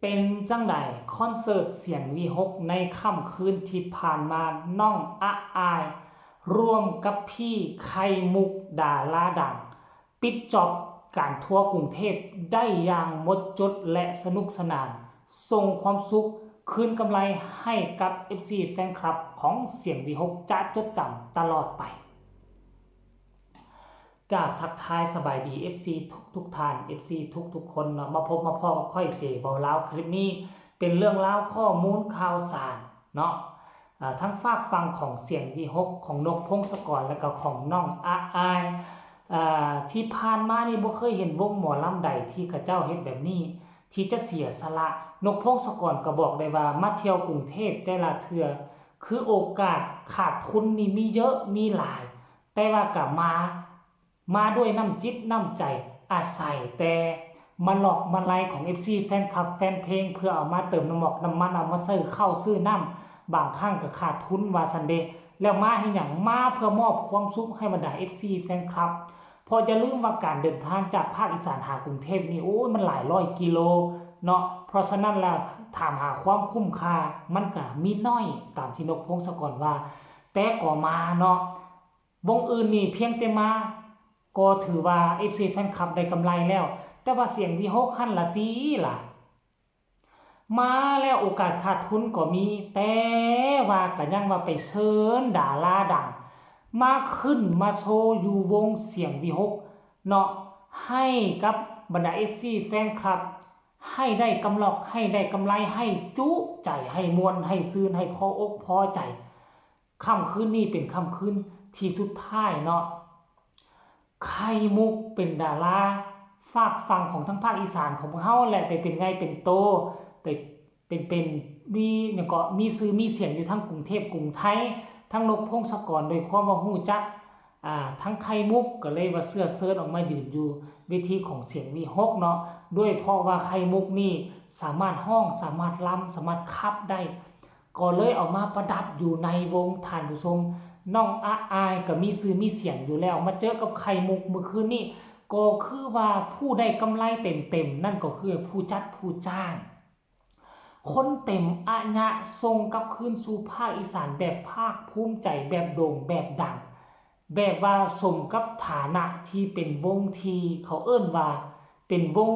เป็นจังใดคอนเสิร์ตเสียงวีหกในค่ำคืนที่ผ่านมาน้องอะอายร่วมกับพี่ไข่มุกดาราดังปิดจอบการทัวร์กรุงเทพได้อย่างหมดจดและสนุกสนานส่งความสุขคืนกำไรให้กับ FC แฟนคลับของเสียงวีหกจะจดจำตลอดไป กราบทักทายสบายดี FC ทุกท่าน FC ทุกคนมาพบมาพ่อค่อยเจเบาเล่าคลิปนี้เป็นเรื่องเล่าข้อมูลข่าวสารเนาะทั้งฝากฟังของเสียงวีหกของนกพงศกรและก็ของน้องอาอายที่ผ่านมานี่บ่เคยเห็นวงหมอลำใดที่เขาเจ้าเฮ็ดแบบนี้ที่จะเสียสละนกพงศกรก็บอกได้ว่ามาเที่ยวกรุงเทพแต่ละเทื่อคือโอกาสขาดทุนนี่มีเยอะมีหลายแต่ว่าก็มาด้วยน้ำจิตน้ำใจอาศัยแต่มาหลอกมาไล่ของ FC แฟนคลับแฟนเพลงเพื่อเอามาเติมน้ำหมอกน้ำมันเอามาซื้อข้าวซื้อน้ำบางครั้งก็ขาดทุนว่าซันเดย์แล้วมาให้อย่างมาเพื่อมอบความสุขให้บรรดา FC แฟนคลับพอจะลืมว่าการเดินทางจากภาคอีสานหากรุงเทพนี่โอ้ยมันหลายร้อยกิโลเนาะเพราะฉะนั้นแล้วถามหาความคุ้มค่ามันก็มีน้อยตามที่นกพงศกรว่าแต่ก็มาเนาะวงอื่นนี่เพียงแต่มาก็ถือว่า FC แฟนคลับได้กำไรแล้วแต่ว่าเสียงที่หกหันละตีล่ะมาแล้วโอกาสขาดทุนก็มีแต่ว่าก็ยังว่าไปเชิญดาราดังมาขึ้นมาโชว์อยู่วงเสียงวีหกเนาะให้กับบรรดา FC แฟนคลับให้ได้กำลอกให้ได้กำไรให้จุใจให้มวนให้ซื่นให้พออกพอใจค่ำคืนนี้เป็นค่ำคืนที่สุดท้ายเนาะไข่มุกเป็นดาราฝากฟังของทั้งภาคอีสานของเฮาแหละไปเป็นไงเป็นโตไปเป็นมีเนี่ยก็มีซื้อมีเสียงอยู่ทั้งกรุงเทพกรุงไทยทั้งนกพงศกรโดยความว่าฮู้จักทั้งไข่มุกก็เลยว่าเสื้อเซิร์ชออกมายืนอยู่เวทีของเสียงวีหกเนาะด้วยเพราะว่าไข่มุกนี่สามารถห้องสามารถล้ำสามารถคับได้ก็เลยออกมาประดับอยู่ในวงท่านผู้ชมน้องอาอายก็มีซื้อมีเสียงอยู่แล้วมาเจอกับไข่มุกเมื่อคืนนี้ก็คือว่าผู้ได้กำไรเต็มนั่นก็คือผู้จัดผู้จ้างคนเต็มอะญะทรงกับคืนสู่ภาคอีสานแบบภาคภูมิใจแบบโด่งแบบดังแบบว่าสมกับฐานะที่เป็นวงที่เขาเอิ้นว่าเป็นวง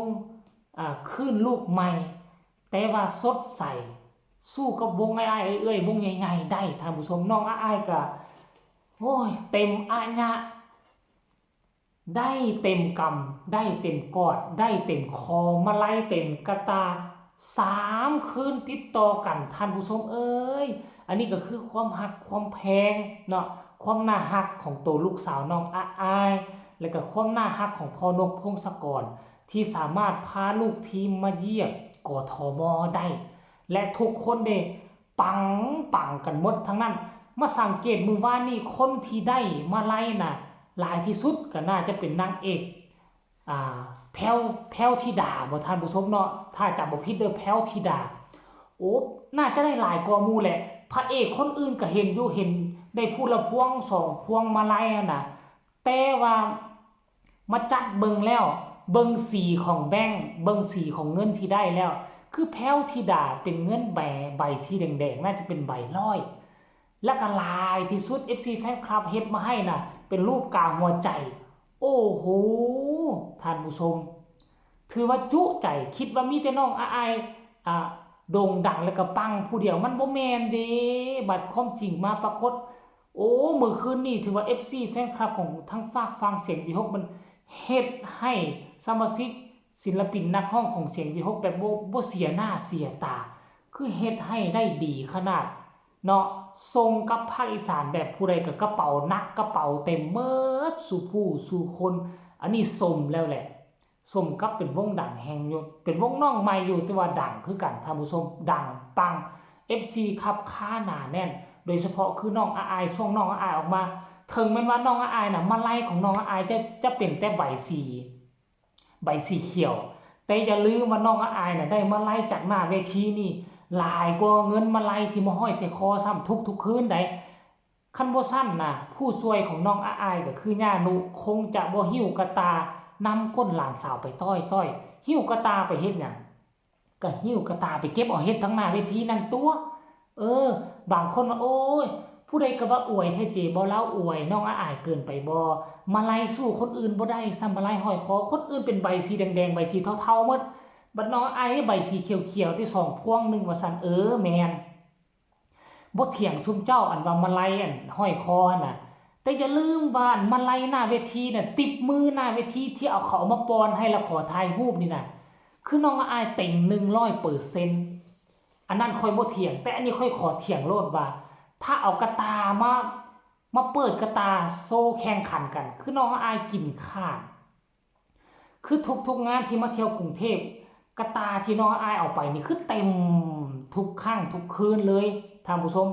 คลื่นลูกใหม่แต่ว่าสดใสสู้กับวงอ้ายๆเอ้ยๆวงใหญ่ๆได้ท่านผู้ชมน้องอ้ายๆก็โอ้ยเต็มอะญะได้เต็มกำได้เต็มกอดได้เต็มคอมาไล่เต็มกระตา3 คืนติดต่อกันท่านผู้ชมเอ้ยอันนี้ก็คือความหักความแพงเนาะความน่าหักของตัวลูกสาวน้องอาอายและก็ความน่าหักของพ่อนกพงศกรที่สามารถพาลูกทีมมาเยียบกทมได้และทุกคนเด้ปังกันหมดทั้งนั้นมาสังเกตมือว่านี่คนที่ได้มาไล่น่ะหลายที่สุดก็น่าจะเป็นนางเอกแพ้วธิดาบ่ท่านผู้ชมเนาะถ้าจำบ่ผิดเด้อแพ้วธิดาโอ้น่าจะได้หลายกว่าหมู่แหละพระเอกคนอื่นก็เห็นอยู่เห็นได้ผู้ละพวง2 พวงมาลัยน่ะแต่ว่ามาจัดเบิ่งแล้วเบิ่งสีของแบงค์เบิ่งสีของเงินที่ได้แล้วคือแพ้วธิดาเป็นเงินใบที่แดงๆน่าจะเป็นใบร้อยและก็ลายที่สุด FC แฟนคลับเฮ็ดมาให้น่ะเป็นรูปกาหัวใจโอ้โหท่านผู้ชมถือว่าจุใจคิดว่ามีแต่น้องอายโด่งดังแล้วก็ปังผู้เดียวมันบ่แม่นเด้บัดความจริงมาปรากฏโอ้มื้อคืนนี้ถือว่า FC แฟนคลับของทั้งฝากฟังเสียงวีหกมันเฮ็ดให้สมาชิกศิลปินนักร้องของเสียงวีหกแบบบ่เสียหน้าเสียตาคือเฮ็ดให้ได้ดีขนาดเนาะทรงกับภาคอีสานแบบผู้ใดกับกระเป๋านักกระเป๋าเต็มเมิดสู่ผู้สู่คนอันนี้สมแล้วแหละสมกับเป็นวงดังแห่งอยู่เป็นวงน้องใหม่อยู่แต่ว่าดังคือกันท่านผู้ชมดังปัง FC ขับค้าหนาแน่นโดยเฉพาะคือน้องอาอายช่วงน้องอาอายออกมาถึงแม้ว่าน้องอาอายน่ะมาไล่ของน้องอาอายจะเป็นแต่ใบสีเขียวแต่อย่าลืมว่าน้องอาอายน่ะได้มาไล่จากหน้าเวทีนี่หลายกว่าเงินมาไล่ที่มาห้อยใส่คอซ้ำทุกคืนได้คันบ่สั้นน่ะผู้ซวยของน้องอาอายก็คือย่านุคงจะบ่หิ้วกระตานำก้นหลานสาวไปต้อยหิ้วกระตาไปเฮ็ดหยัง ก็หิ้วกระตาไปเก็บเอาเฮ็ดทั้งหน้าเวทีนั่นตัวบางคนว่าโอ้ยผู้ใดก็ว่าอวยแท้เจบ่เล่าอวยน้องอายเกินไปบ่มาไล่สู้คนอื่นบ่ได้ซ้ำมาไล่ห้อยคอคนอื่นเป็นใบสีแดงๆใบสีเทาๆหมดบัดน้องอายใบสีเขียวๆที่2พวงนึงว่าซั่นแม่นบ่เถียงซุมเจ้าอันว่ามาไล่อันห้อยคอน่ะแต่อย่าลืมว่าอันมาไล่หน้าเวทีน่ะติบมือหน้าเวทีที่เอาเขามาปอนให้แล้วขอถ่ายรูปนี่น่ะคือน้องอายเต็ง 100%อันนั้นค่อยบ่เถียงแต่อันนี้ค่อยขอเถียงโลดว่าถ้าเอากระตามาเปิดกระตาโซ่แข่งขันกันคือน้องอายกินขาดคือทุกงานที่มาเที่ยวกรุงเทพกระตาที่น้องอายเอาไปนี่คือเต็มทุกครั้งทุกคืนเลยท่านผู้ชม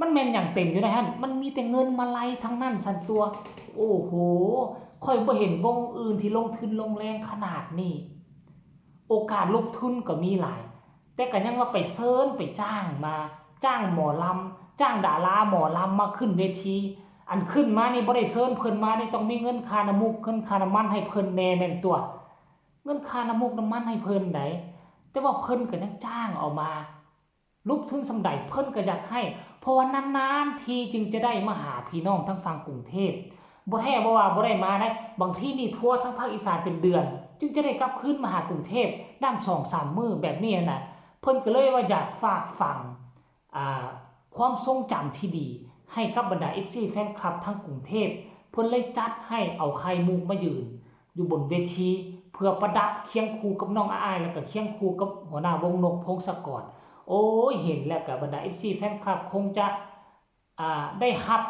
มันแม่นอย่างเต็มอยู่นะฮะมันมีแต่เงินมาไล่ทั้งนั้นสันตัวโอ้โหค่อยบ่เห็นวงอื่นที่ลงทุนลงแรงขนาดนี้โอกาสลงทุนก็มีหลายแต่ก็ยังว่าไปเซิร์นไปจ้างหมอลำจ้างดาราหมอลำมาขึ้นเวทีอันขึ้นมานี่บ่ได้เซิร์นเพิ่นมานี่ต้องมีเงินค่าน้ำมูกเงินค่าน้ำมันให้เพิ่นแน่แม่นตัวเงินค่าน้ำมูกน้ำมันให้เพิ่นได้แต่ว่าเพิ่นก็ยังจ้างเอามาลุกทุนสำใดเพิ่นก็อยากให้เพราะว่านานๆทีจึงจะได้มาหาพี่น้องทั้งฝั่งกรุงเทพบ่แท้บ่ว่าบ่ได้มาได้บางทีนี่ทัวร์ทั้งภาคอีสานเป็นเดือนจึงจะได้กลับคืนมาหากรุงเทพนำ 2-3 มื้อแบบนี้น่ะเพิ่นก็เลยว่าอยากฝากฝังความทรงจำที่ดีให้กับบรรดา FC แฟนคลับทั้งกรุงเทพเพิ่นเลยจัดให้เอาไข่มุกมายืนอยู่บนเวทีเพื่อประดับเคียงคู่กับน้องอายแล้วก็เคียงคู่กับหัวหน้าวงนกพงศกรโอ้ยเห็นแล้วกับบรรดา FC แฟนคลับคงจะได้รับ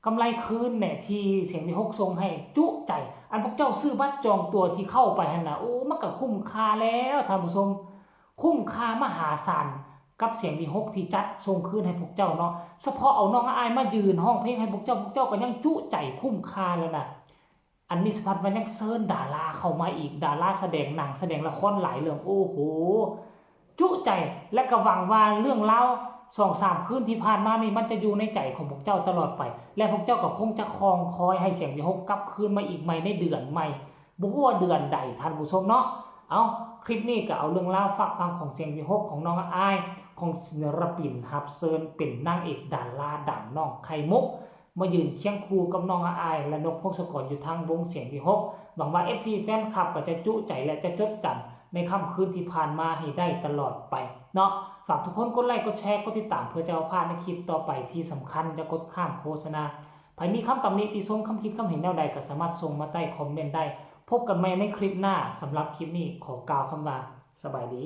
กำไรคืนเนี่ยที่เสียงวิหกทรงให้จุใจอันพวกเจ้าซื้อบัตรจองตัวที่เข้าไปหั่นน่ะโอ้มันก็คุ้มค่าแล้วท่านผู้ชมคุ้มค่ามหาศาลกับเสียงวิหกที่จัดส่งคืนให้พวกเจ้าเนาะเฉพาะเอาน้องอายมายืนห้องเพลงให้พวกเจ้าก็ยังจุใจคุ้มค่าแล้วน่ะอันนี้สพัดมันยังเซิร์นดาราเข้ามาอีกดาราแสดงหนังแสดงละครหลายเรื่องโอ้โหจุใจและก็หวังว่าเรื่องเล่า2-3 คืนที่ผ่านมานี่มันจะอยู่ในใจของพวกเจ้าตลอดไปและพวกเจ้าก็คงจะคองคอยให้เสียงวิหกกลับคืนมาอีกใหม่ในเดือนใหม่บ่ฮู้ว่าเดือนใดท่านผู้ชมเนาะเอาคลิปนี้ก็เอาเรื่องราวฝากฟังของเสียงวิหกของน้องอายของศิลปินรับเชิญเป็นนางเอกดาราดังน้องไข่มุกมายืนเคียงคู่กับน้องอายและนกพงศกรอยู่ทางวงเสียงวิหกหวังว่า FC แฟนคลับก็จะจุใจและจะจดจำในค่ำคืนที่ผ่านมาให้ได้ตลอดไปเนาะฝากทุกคนกดไลค์กดแชร์กดติดตามเพื่อจะเอาพลาดในคลิปต่อไปที่สำคัญจะกดข้ามโฆษณาใครมีคำตำหนิติชมคำคิดคำเห็นแนวใดก็สามารถส่งมาใต้คอมเมนต์ได้พบกันใหม่ในคลิปหน้าสำหรับคลิปนี้ขอกล่าวคำว่าสบายดี